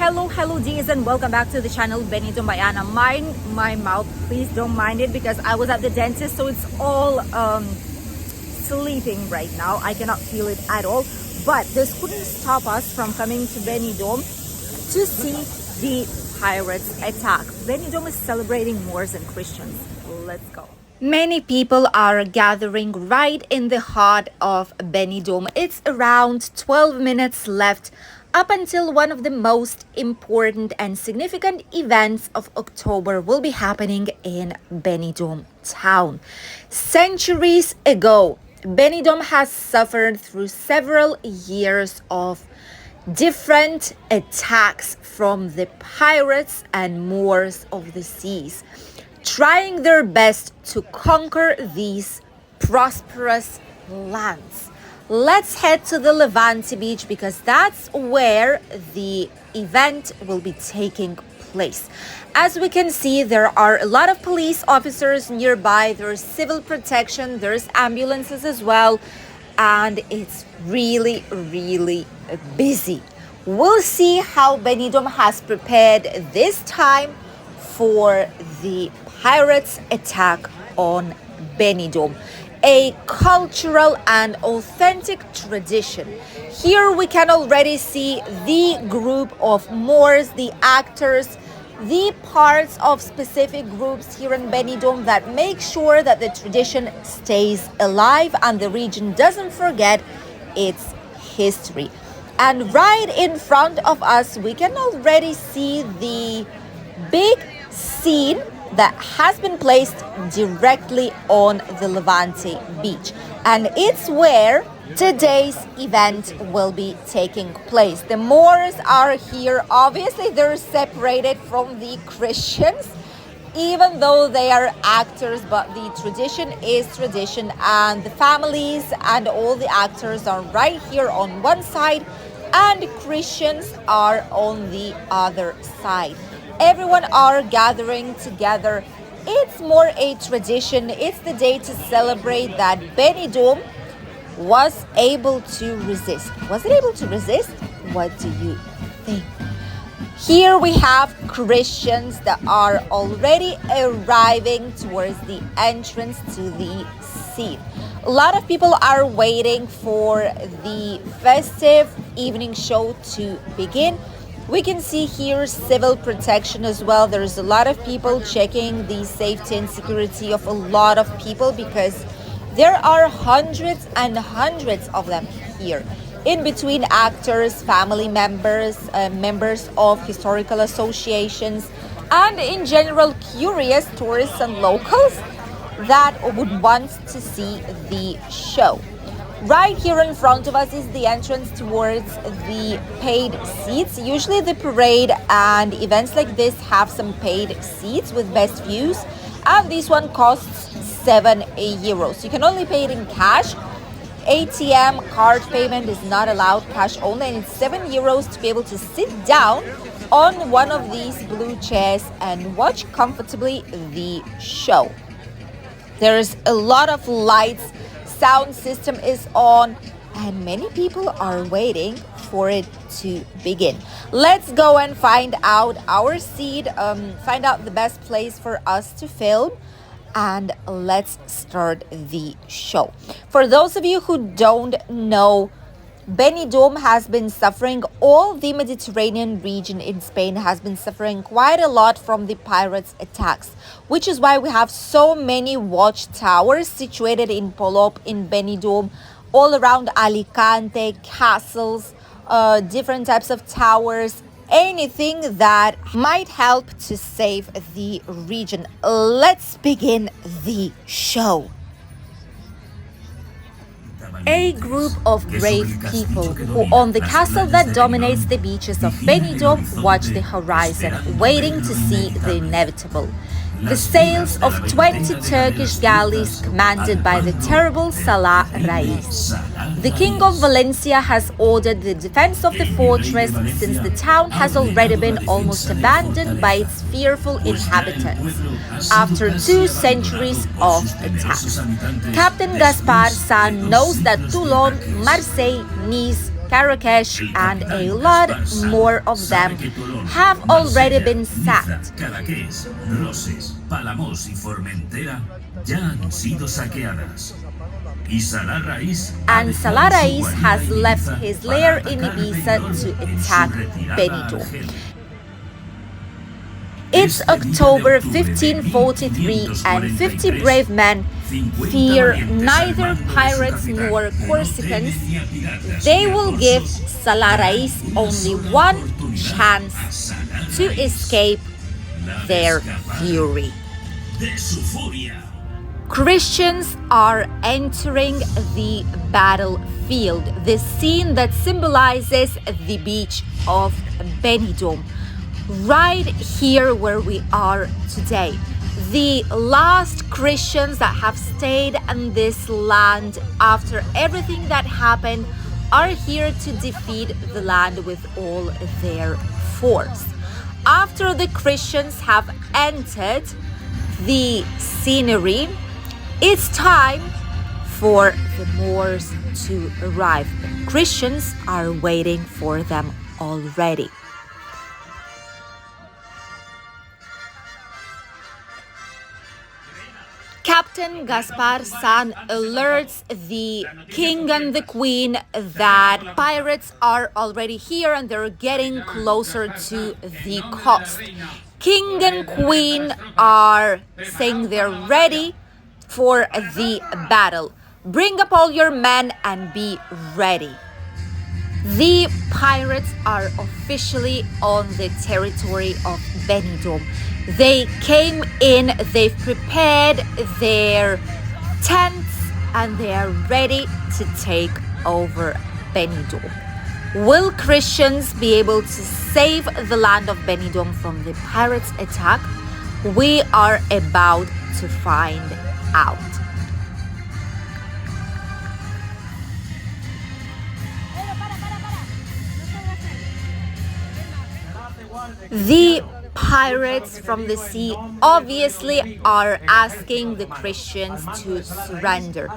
Hello Ds, and welcome back to the channel Benidorm by Anna. Mind my mouth, please don't mind it, because I was at the dentist, so it's all sleeping right now. I cannot feel it at all, but this couldn't stop us from coming to Benidorm to see the pirates attack. Benidorm is celebrating Moors and Christians. Let's go. Many people are gathering right in the heart of Benidorm. It's around 12 minutes left up until one of the most important and significant events of October will be happening in Benidorm town. Centuries ago, Benidorm has suffered through several years of different attacks from the pirates and Moors of the seas, trying their best to conquer these prosperous lands. Let's head to the Levante Beach, because that's where the event will be taking place. As we can see, there are a lot of police officers nearby. There's civil protection, there's ambulances as well, and it's really busy. We'll see how Benidorm has prepared this time for the pirates' attack on Benidorm. A cultural and authentic tradition. Here we can already see the group of Moors, the actors, the parts of specific groups here in Benidorm that make sure that the tradition stays alive and the region doesn't forget its history. And right in front of us, we can already see the big scene that has been placed directly on the Levante Beach. And it's where today's event will be taking place. The Moors are here. Obviously, they're separated from the Christians, even though they are actors, but the tradition is tradition, and the families and all the actors are right here on one side, and Christians are on the other side. Everyone are gathering together. It's more a tradition. It's the day to celebrate that Benidorm was able to resist. Was it able to resist? What do you think? Here we have Christians that are already arriving towards the entrance to the scene. A lot of people are waiting for the festive evening show to begin. We can see here civil protection as well. There's a lot of people checking the safety and security of a lot of people, because there are hundreds and hundreds of them here. In between actors, family members, members of historical associations, and in general curious tourists and locals that would want to see the show. Right here in front of us is the entrance towards the paid seats. Usually the parade and events like this have some paid seats with best views, and this one costs €7. You can only pay it in cash. ATM card payment is not allowed, cash only, and it's €7 to be able to sit down on one of these blue chairs and watch comfortably the show. There's a lot of lights. Sound system is on, and many people are waiting for it to begin. Let's go and find out our seat, find out the best place for us to film, and let's start the show. For those of you who don't know, Benidorm has been suffering, all the Mediterranean region in Spain has been suffering quite a lot from the pirates' attacks, which is why we have so many watchtowers situated in Polop, in Benidorm, all around Alicante, castles, different types of towers, anything that might help to save the region. Let's begin the show. A group of brave people who own the castle that dominates the beaches of Benidorm watch the horizon, waiting to see the inevitable. The sails of 20 Turkish galleys commanded by the terrible Salah Rais. The King of Valencia has ordered the defense of the fortress, since the town has already been almost abandoned by its fearful inhabitants after 2 centuries of attacks. Captain Gaspar San knows that Toulon, Marseille, Nice, Marrakesh, and a lot more of them have already been sacked. Cadaqués, Roses, Palamos y Formentera ya han sido saqueadas. Y Salah Raís And Salah Rais has left his lair in Ibiza to attack Benidorm. It's October 1543 and 50 brave men fear neither pirates nor Corsicans. They will give Salah Rais only one chance to escape their fury. Christians are entering the battlefield, the scene that symbolizes the beach of Benidorm, right here where we are today. The last Christians that have stayed in this land after everything that happened are here to defeat the land with all their force. After the Christians have entered the scenery, it's time for the Moors to arrive. Christians are waiting for them already. Captain Gaspar San alerts the king and the queen that pirates are already here and they're getting closer to the coast. King and queen are saying they're ready for the battle. Bring up all your men and be ready. The pirates are officially on the territory of Benidorm. They came in, they've prepared their tents, and they are ready to take over Benidorm. Will Christians be able to save the land of Benidorm from the pirates' attack? We are about to find out. The pirates from the sea obviously are asking the Christians to surrender.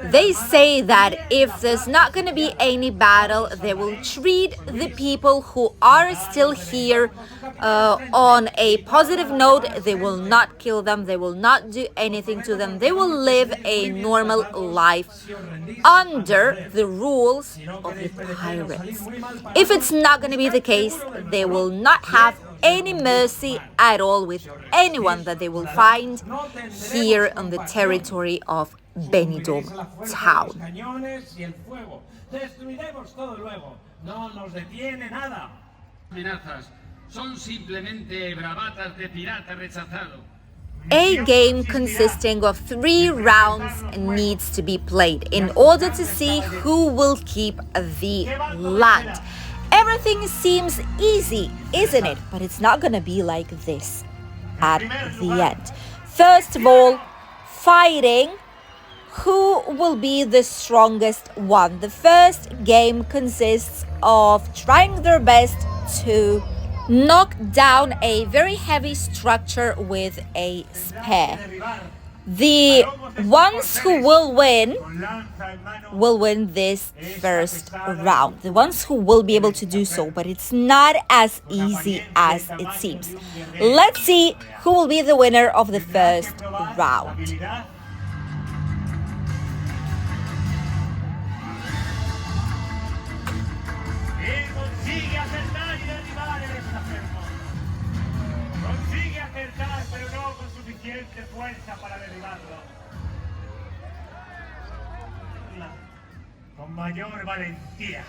They say that if there's not going to be any battle, they will treat the people who are still here on a positive note. They will not kill them. They will not do anything to them. They will live a normal life under the rules of the pirates. If it's not going to be the case, they will not have any mercy at all with anyone that they will find here on the territory of Benidorm town. A game consisting of 3 rounds needs to be played in order to see who will keep the land. Everything seems easy, isn't it? But it's not going to be like this at the end. First of all, fighting. Who will be the strongest one? The first game consists of trying their best to knock down a very heavy structure with a spear. The ones who will win this first round. The ones who will be able to do so, but it's not as easy as it seems. Let's see who will be the winner of the first round. Con mayor valentía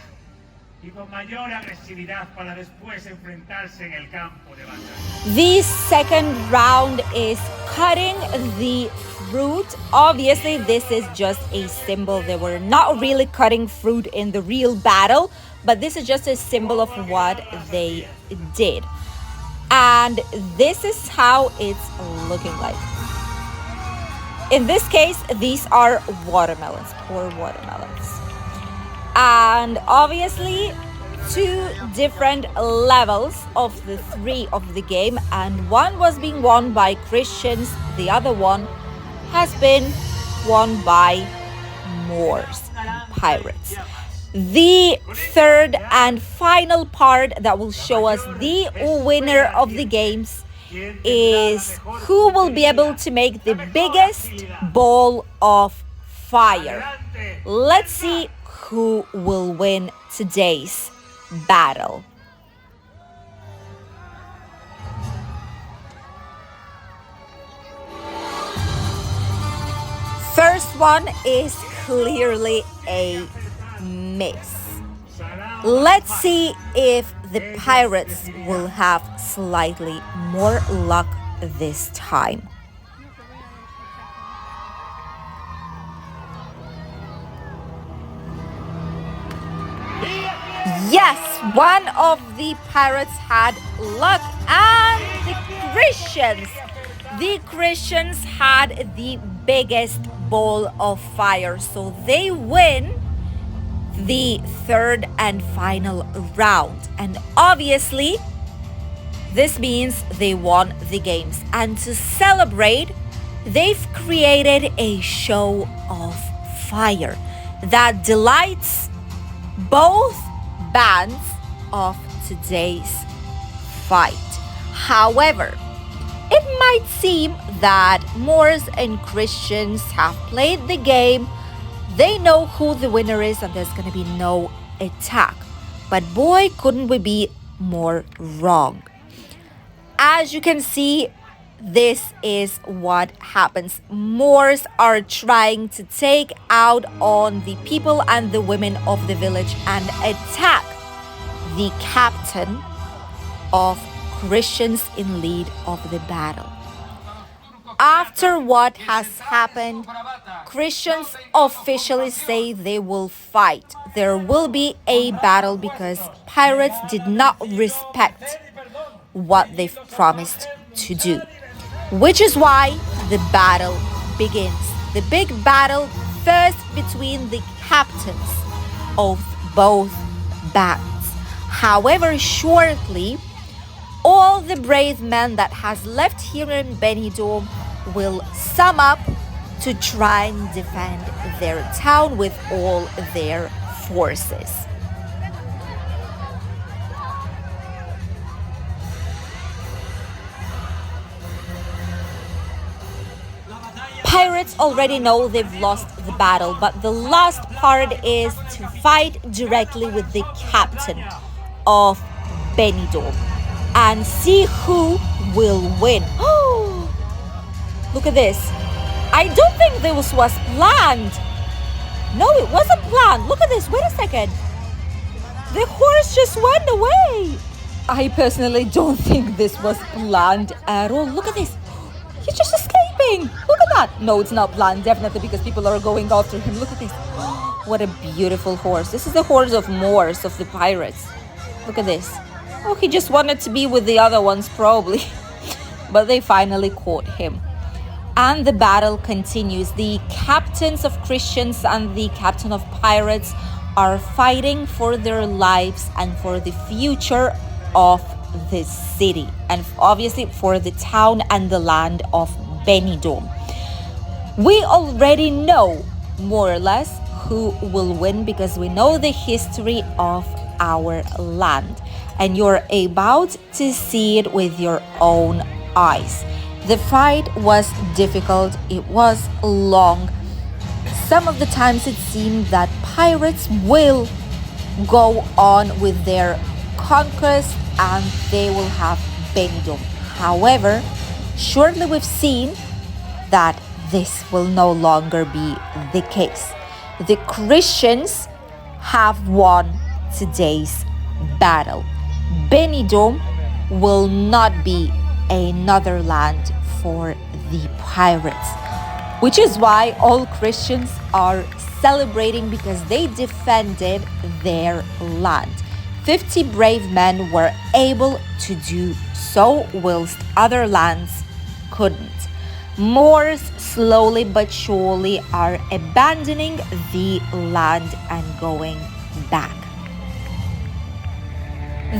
y con mayor agresividad para después enfrentarse en el campo de batalla. The second round is cutting the fruit. Obviously, this is just a symbol. They were not really cutting fruit in the real battle, but this is just a symbol of what they did. And this is how it's looking like. In this case, these are watermelons, poor watermelons. And obviously 2 different levels of the 3 of the game, and one was being won by Christians, the other one has been won by Moors, pirates. The third and final part that will show us the winner of the games is who will be able to make the biggest ball of fire. Let's see who will win today's battle. First one is clearly a miss. Let's see if the Pirates will have slightly more luck this time. Yes, one of the Pirates had luck, and the Christians had the biggest ball of fire, so they win the third and final round. And obviously, this means they won the games. And to celebrate, they've created a show of fire that delights both bands of today's fight. However, it might seem that Moors and Christians have played the game. They know who the winner is and there's going to be no attack. But boy, couldn't we be more wrong. As you can see, this is what happens. Moors are trying to take out on the people and the women of the village and attack the captain of Christians in lead of the battle. After what has happened, Christians officially say they will fight. There will be a battle because pirates did not respect what they've promised to do, which is why the battle begins. The big battle first between the captains of both bands. However, shortly, all the brave men that has left here in Benidorm will sum up to try and defend their town with all their forces. Pirates already know they've lost the battle, but the last part is to fight directly with the captain of Benidorm and see who will win. Oh, look at this. I don't think this was planned. No, it wasn't planned. Look at this. Wait a second. The horse just went away. I personally don't think this was planned at all. Look at this. He's just escaping. Look at that. No, it's not planned, definitely, because people are going after him. Look at this. What a beautiful horse. This is the horse of Moors, of the pirates. Look at this. Oh, he just wanted to be with the other ones, probably. But they finally caught him. And the battle continues. The captains of Christians and the captain of pirates are fighting for their lives and for the future of the city, and obviously for the town and the land of Benidorm. We already know more or less who will win because we know the history of our land, and you're about to see it with your own eyes. The fight was difficult, it was long. Some of the times it seemed that pirates will go on with their conquest and they will have Benidorm. However, shortly we've seen that this will no longer be the case. The Christians have won today's battle. Benidorm will not be another land for the pirates, which is why all Christians are celebrating because they defended their land. 50 brave men were able to do so, whilst other lands couldn't. Moors slowly but surely are abandoning the land and going back.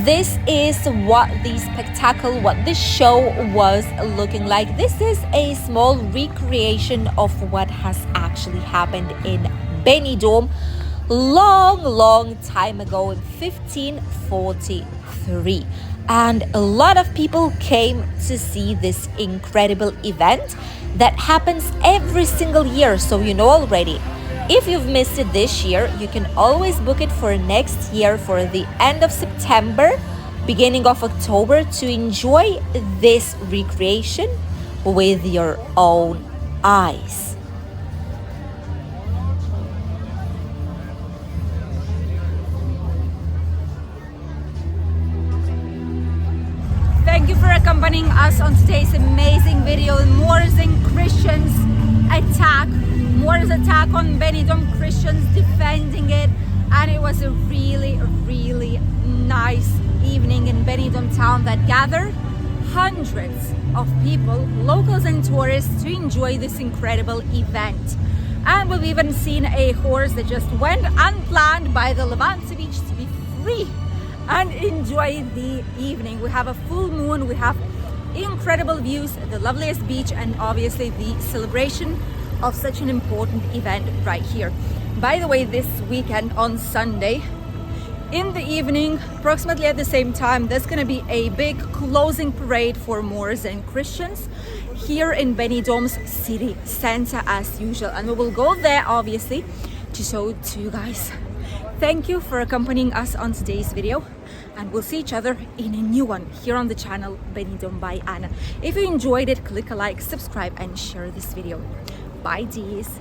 This is what the spectacle, what the show was looking like. This is a small recreation of what has actually happened in Benidorm. long time ago in 1543. And a lot of people came to see this incredible event that happens every single year, so you know already. If you've missed it this year, you can always book it for next year for the end of September, beginning of October, to enjoy this recreation with your own eyes. Thank you for accompanying us on today's amazing video. Moors and Christians attack. Moors attack on Benidorm, Christians defending it. And it was a really nice evening in Benidorm town that gathered hundreds of people, locals and tourists, to enjoy this incredible event. And we've even seen a horse that just went unplanned by the Levante Beach to be free and enjoy the evening. We have a full moon, we have incredible views, the loveliest beach, and obviously the celebration of such an important event right here. By the way, this weekend on Sunday, in the evening, approximately at the same time, there's going to be a big closing parade for Moors and Christians here in Benidorm's city center as usual. And we will go there, obviously, to show it to you guys. Thank you for accompanying us on today's video, and we'll see each other in a new one here on the channel Benidorm by Anna. If you enjoyed it, click a like, subscribe, and share this video. Bye, dears.